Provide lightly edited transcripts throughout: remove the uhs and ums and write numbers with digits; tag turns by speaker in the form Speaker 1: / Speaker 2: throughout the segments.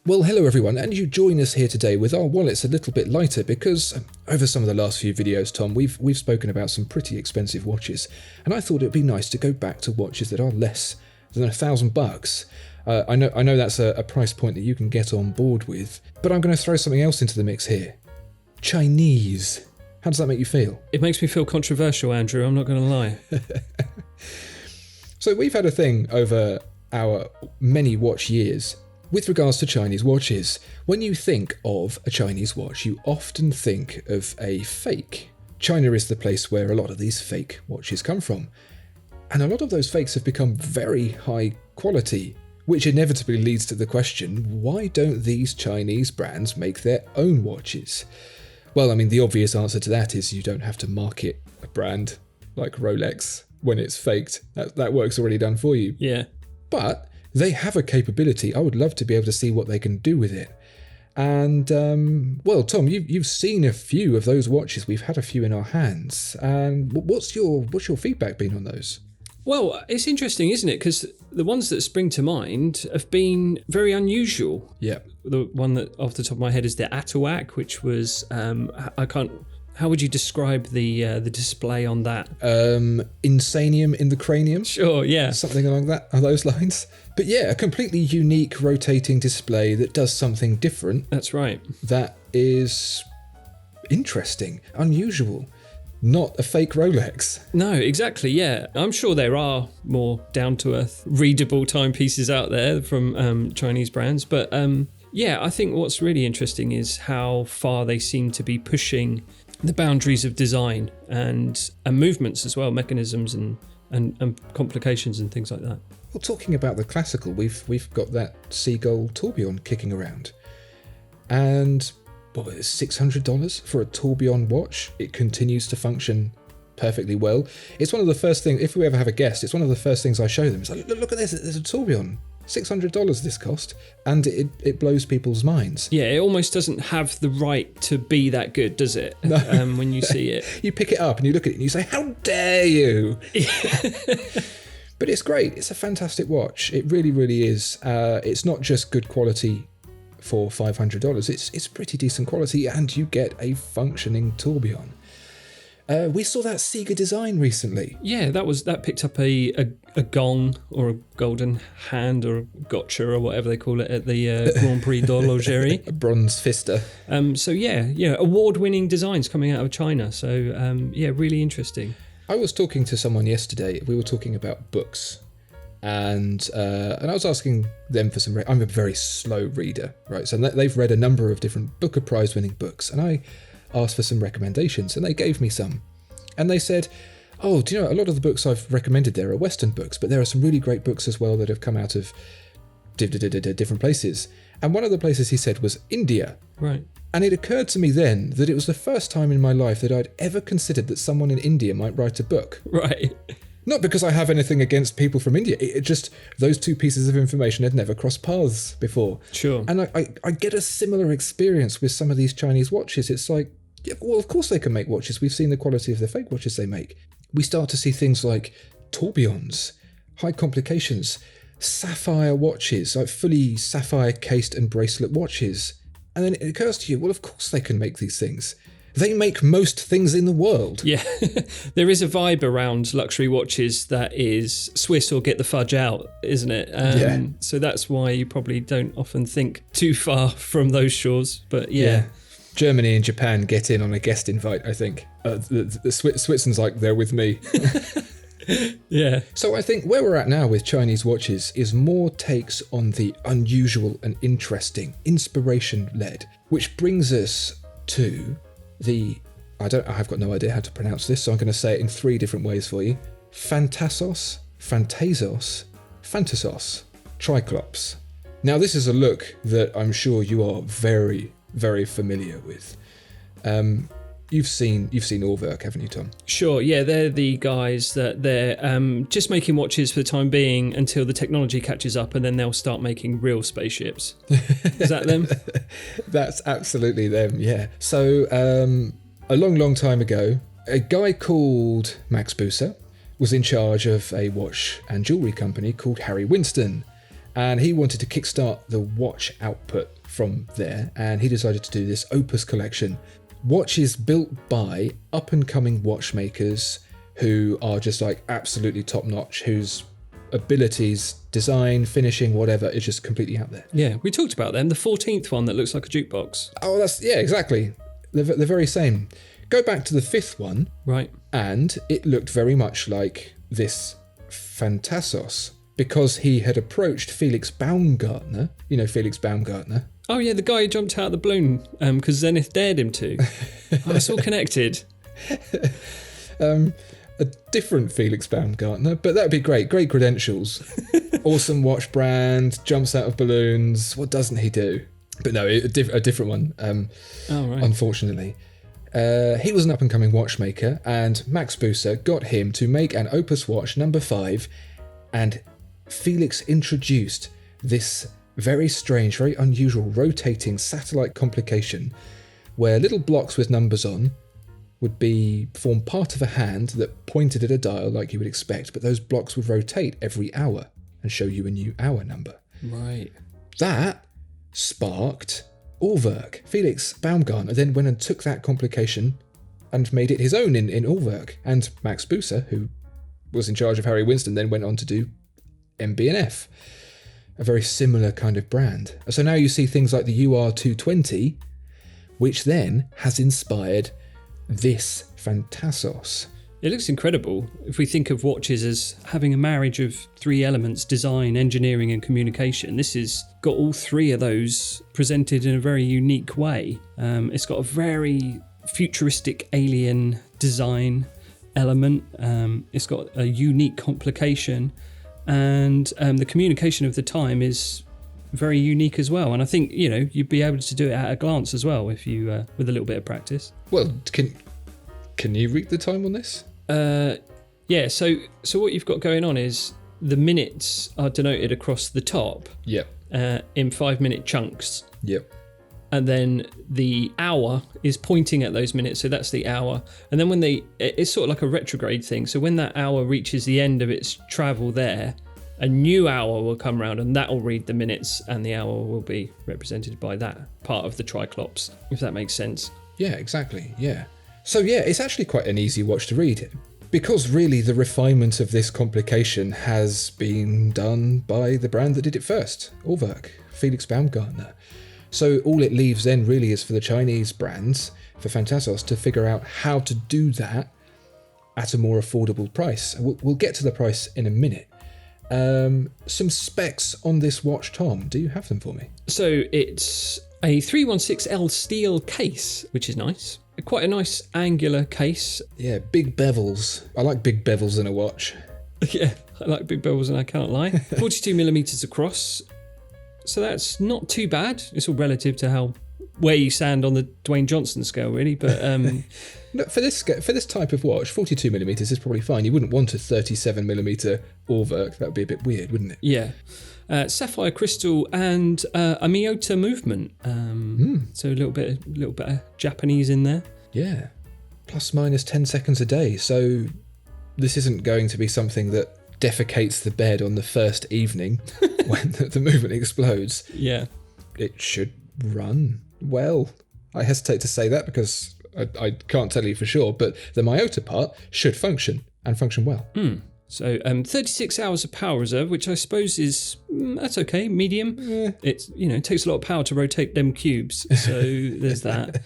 Speaker 1: Well, hello everyone, and you join us here today with our wallets a little bit lighter because over some of the last few videos, Tom, we've spoken about some pretty expensive watches, and I thought it'd be nice to go back to watches that are less than $1,000. I know that's a price point that you can get on board with, but I'm going to throw something else into the mix here. Chinese. How does that make you feel?
Speaker 2: It makes me feel controversial, Andrew, I'm not going to lie.
Speaker 1: So we've had a thing over our many watch years with regards to Chinese watches. When you think of a Chinese watch, you often think of a fake. China is the place where a lot of these fake watches come from. And a lot of those fakes have become very high quality, which inevitably leads to the question, why don't these Chinese brands make their own watches? Well, I mean, the obvious answer to that is you don't have to market a brand like Rolex when it's faked. That work's already done for you.
Speaker 2: Yeah.
Speaker 1: But they have a capability. I would love to be able to see what they can do with it. And, well, Tom, you've seen a few of those watches. We've had a few in our hands. And what's your feedback been on those?
Speaker 2: Well, it's interesting, isn't it? Because the ones that spring to mind have been very unusual.
Speaker 1: Yeah.
Speaker 2: The one that off the top of my head is the Atawak, which was, how would you describe the display on that?
Speaker 1: Insanium in the cranium?
Speaker 2: Sure, yeah.
Speaker 1: Something along those lines. But yeah, a completely unique rotating display that does something different.
Speaker 2: That's right.
Speaker 1: That is interesting, unusual. Not a fake Rolex.
Speaker 2: No, exactly, yeah. I'm sure there are more down-to-earth, readable timepieces out there from Chinese brands. But yeah, I think what's really interesting is how far they seem to be pushing the boundaries of design and movements as well, mechanisms and complications and things like that.
Speaker 1: Well, talking about the classical, we've got that Seagull tourbillon kicking around. And what was it, $600 for a tourbillon watch? It continues to function perfectly well. It's one of the first things, if we ever have a guest, it's one of the first things I show them. It's like, look at this, there's a tourbillon. $600 this cost, and it blows people's minds.
Speaker 2: Yeah, it almost doesn't have the right to be that good, does it?
Speaker 1: No.
Speaker 2: When you see it.
Speaker 1: You pick it up and you look at it and you say, how dare you? But it's great. It's a fantastic watch. It really, really is. It's not just good quality for $500. It's pretty decent quality, and you get a functioning tourbillon. We saw that Sega design recently.
Speaker 2: Yeah, that picked up a gong or a golden hand or a gotcha or whatever they call it at the Grand Prix d'Horlogerie.
Speaker 1: A bronze fister.
Speaker 2: So yeah, award-winning designs coming out of China. So yeah, really interesting. I
Speaker 1: was talking to someone yesterday. We were talking about books, and I was asking them for some. I'm a very slow reader, right? So they've read a number of different Booker Prize-winning books, and I asked for some recommendations, and they gave me some. And they said, oh, do you know, a lot of the books I've recommended there are Western books, but there are some really great books as well that have come out of different places. And one of the places he said was India.
Speaker 2: Right.
Speaker 1: And it occurred to me then that it was the first time in my life that I'd ever considered that someone in India might write a book.
Speaker 2: Right.
Speaker 1: Not because I have anything against people from India. It just, those two pieces of information had never crossed paths before.
Speaker 2: Sure.
Speaker 1: And I get a similar experience with some of these Chinese watches. It's like, yeah, well, of course they can make watches. We've seen the quality of the fake watches they make. We start to see things like tourbillons, high complications, sapphire watches, like fully sapphire cased and bracelet watches. And then it occurs to you, well, of course they can make these things. They make most things in the world.
Speaker 2: Yeah, there is a vibe around luxury watches that is Swiss or get the fudge out, isn't it?
Speaker 1: Yeah.
Speaker 2: So that's why you probably don't often think too far from those shores. But yeah.
Speaker 1: Germany and Japan get in on a guest invite, I think. Switzerland's like, they're with me.
Speaker 2: Yeah.
Speaker 1: So I think where we're at now with Chinese watches is more takes on the unusual and interesting, inspiration-led, which brings us to I've got no idea how to pronounce this, so I'm going to say it in 3 different ways for you. Fantasos, Fantasos, Triclops. Now this is a look that I'm sure you are very, very familiar with. You've seen Urwerk, haven't you, Tom?
Speaker 2: Sure, yeah, they're the guys that they're just making watches for the time being until the technology catches up, and then they'll start making real spaceships. Is that them?
Speaker 1: That's absolutely them, yeah. So a long time ago, a guy called Max Buser was in charge of a watch and jewellery company called Harry Winston, and he wanted to kickstart the watch output from there, and he decided to do this Opus collection. Watches built by up-and-coming watchmakers who are just like absolutely top-notch, whose abilities, design, finishing, whatever, is just completely out there.
Speaker 2: Yeah, we talked about them. The 14th one that looks like a jukebox.
Speaker 1: Oh, yeah, exactly. The very same. Go back to the 5th one,
Speaker 2: right,
Speaker 1: and it looked very much like this Fantasos, because he had approached Felix Baumgartner. You know Felix Baumgartner?
Speaker 2: Oh yeah, the guy who jumped out of the balloon because Zenith dared him to. Oh, it's all connected.
Speaker 1: A different Felix Baumgartner, but that'd be great. Great credentials. Awesome watch brand, jumps out of balloons. What doesn't he do? But no, a different one,
Speaker 2: right.
Speaker 1: Unfortunately. He was an up-and-coming watchmaker, and Max Buser got him to make an Opus watch number 5, and Felix introduced this very strange, very unusual rotating satellite complication where little blocks with numbers on would form part of a hand that pointed at a dial like you would expect, but those blocks would rotate every hour and show you a new hour number.
Speaker 2: Right.
Speaker 1: That sparked Urwerk. Felix Baumgartner then went and took that complication and made it his own in Urwerk. And Max Buser, who was in charge of Harry Winston, then went on to do MB&F, a very similar kind of brand. So now you see things like the UR220, which then has inspired this Fantasos.
Speaker 2: It looks incredible if we think of watches as having a marriage of 3 elements: design, engineering and communication. This has got all 3 of those presented in a very unique way. It's got a very futuristic alien design element. It's got a unique complication, and the communication of the time is very unique as well. And I think, you'd be able to do it at a glance as well if you with a little bit of practice.
Speaker 1: Well, can you read the time on this?
Speaker 2: Yeah, so what you've got going on is the minutes are denoted across the top.
Speaker 1: Yep.
Speaker 2: In 5-minute chunks.
Speaker 1: Yep.
Speaker 2: And then the hour is pointing at those minutes, so that's the hour. And then it's sort of like a retrograde thing. So when that hour reaches the end of its travel there, a new hour will come around and that will read the minutes, and the hour will be represented by that part of the Triclops, if that makes sense.
Speaker 1: Yeah, exactly. Yeah. So yeah, it's actually quite an easy watch to read, because really the refinement of this complication has been done by the brand that did it first, Urwerk, Felix Baumgartner. So all it leaves then really is for the Chinese brands, for Fantasos, to figure out how to do that at a more affordable price. We'll get to the price in a minute. Some specs on this watch, Tom. Do you have them for me?
Speaker 2: So it's a 316L steel case, which is nice. Quite a nice angular case.
Speaker 1: Yeah, big bevels. I like big bevels in a watch.
Speaker 2: Yeah, I like big bevels and I can't lie. 42mm across. So that's not too bad. It's all relative to where you stand on the Dwayne Johnson scale, really. But
Speaker 1: no, for this type of watch, 42mm is probably fine. You wouldn't want a 37mm Urwerk. That would be a bit weird, wouldn't it?
Speaker 2: Yeah. Sapphire crystal and a Miyota movement. So a little bit of Japanese in there.
Speaker 1: Yeah. Plus minus 10 seconds a day. So this isn't going to be something that defecates the bed on the first evening when the movement explodes.
Speaker 2: Yeah.
Speaker 1: It should run well. I hesitate to say that because I can't tell you for sure, but the Miyota part should function and function well.
Speaker 2: So 36 hours of power reserve, which I suppose is, that's okay, medium. It's, it takes a lot of power to rotate them cubes, so there's that.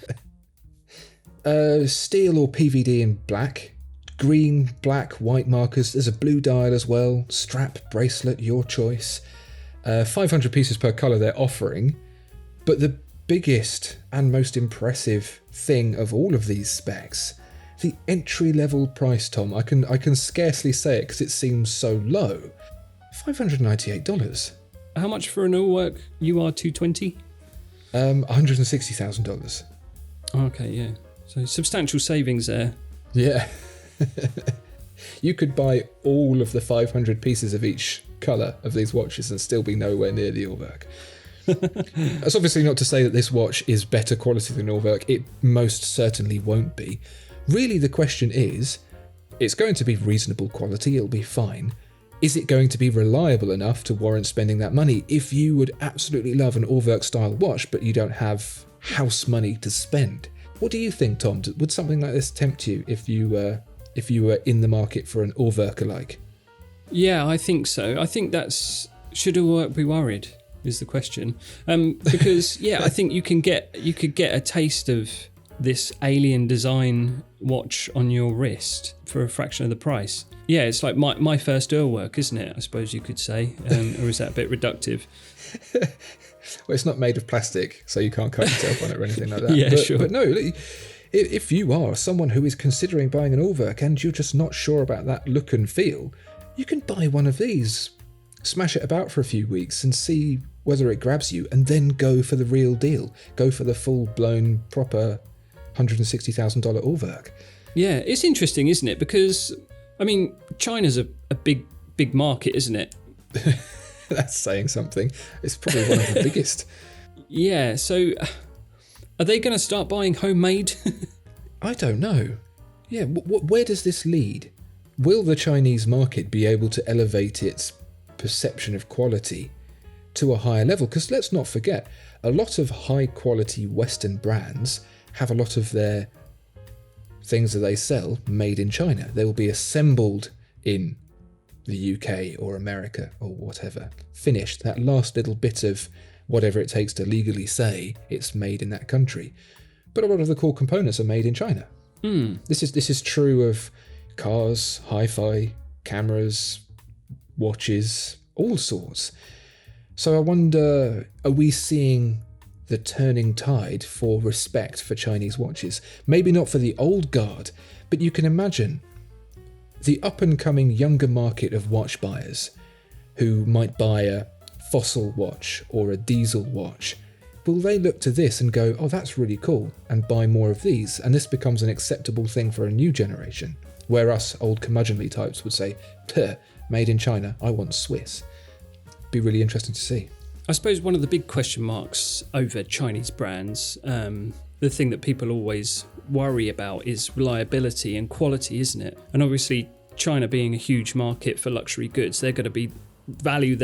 Speaker 1: Steel or PVD in black, green, black, white markers. There's a blue dial as well. Strap, bracelet, your choice. 500 pieces per colour they're offering. But the biggest and most impressive thing of all of these specs, the entry-level price, Tom. I can scarcely say it because it seems so low. $598.
Speaker 2: How much for an Urwerk UR220?
Speaker 1: $160,000.
Speaker 2: Okay, yeah. So substantial savings there.
Speaker 1: Yeah. You could buy all of the 500 pieces of each colour of these watches and still be nowhere near the Urwerk. That's obviously not to say that this watch is better quality than Urwerk. It most certainly won't be. Really, the question is, it's going to be reasonable quality, it'll be fine. is it going to be reliable enough to warrant spending that money? If you would absolutely love an Urwerk style watch, but you don't have house money to spend, what do you think, Tom? Would something like this tempt you if you were in the market for an Urwerk alike?
Speaker 2: Yeah, I think so. I think that's, should Urwerk be worried is the question. Because yeah, I think you could get a taste of this alien design watch on your wrist for a fraction of the price. Yeah, it's like my first Urwerk, isn't it? I suppose you could say, or is that a bit reductive?
Speaker 1: Well, it's not made of plastic, so you can't cut yourself on it or anything like that.
Speaker 2: Yeah, sure.
Speaker 1: But no, if you are someone who is considering buying an Urwerk and you're just not sure about that look and feel, you can buy one of these, smash it about for a few weeks and see whether it grabs you, and then go for the real deal. Go for the full-blown, proper $160,000 Urwerk.
Speaker 2: Yeah, it's interesting, isn't it? Because, I mean, China's a big market, isn't it?
Speaker 1: That's saying something. It's probably one of the biggest.
Speaker 2: Yeah, so are they going to start buying homemade?
Speaker 1: I don't know. Yeah, where does this lead? Will the Chinese market be able to elevate its perception of quality to a higher level? Because let's not forget, a lot of high-quality Western brands have a lot of their things that they sell made in China. They will be assembled in the UK or America or whatever, finished, that last little bit of whatever it takes to legally say it's made in that country. But a lot of the core components are made in China. This is true of cars, hi-fi, cameras, watches, all sorts. So I wonder, are we seeing the turning tide for respect for Chinese watches? Maybe not for the old guard, but you can imagine the up-and-coming younger market of watch buyers who might buy a fossil watch or a diesel watch. Will they look to this and go, oh, that's really cool, and buy more of these? And this becomes an acceptable thing for a new generation, where us old curmudgeonly types would say, made in China, I want Swiss. Be really interesting to see.
Speaker 2: I suppose one of the big question marks over Chinese brands, the thing that people always worry about is reliability and quality, isn't it? And obviously, China being a huge market for luxury goods, they're going to value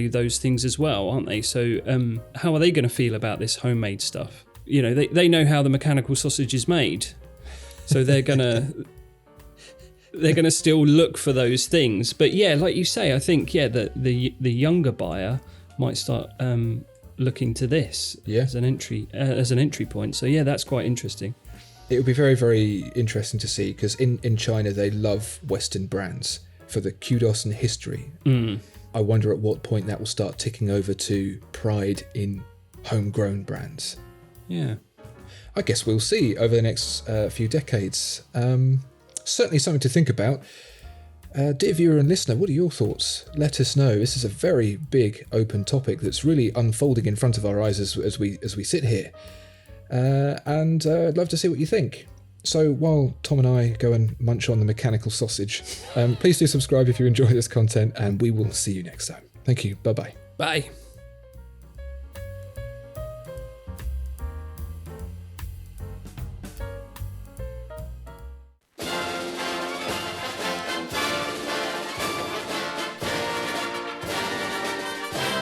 Speaker 2: those things as well, aren't they? So how are they going to feel about this homemade stuff? You know, they know how the mechanical sausage is made, so they're gonna still look for those things. But yeah, like you say, I think the younger buyer might start looking to this as an entry point. So yeah, that's quite interesting.
Speaker 1: It would be very, very interesting to see, because in China they love Western brands for the kudos and history. I wonder at what point that will start ticking over to pride in homegrown brands.
Speaker 2: Yeah,
Speaker 1: I guess we'll see over the next few decades. Certainly something to think about. Dear viewer and listener, what are your thoughts? Let us know. This is a very big open topic that's really unfolding in front of our eyes as we sit here. And I'd love to see what you think. So while Tom and I go and munch on the mechanical sausage, please do subscribe if you enjoy this content, and we will see you next time. Thank you. Bye-bye.
Speaker 2: Bye.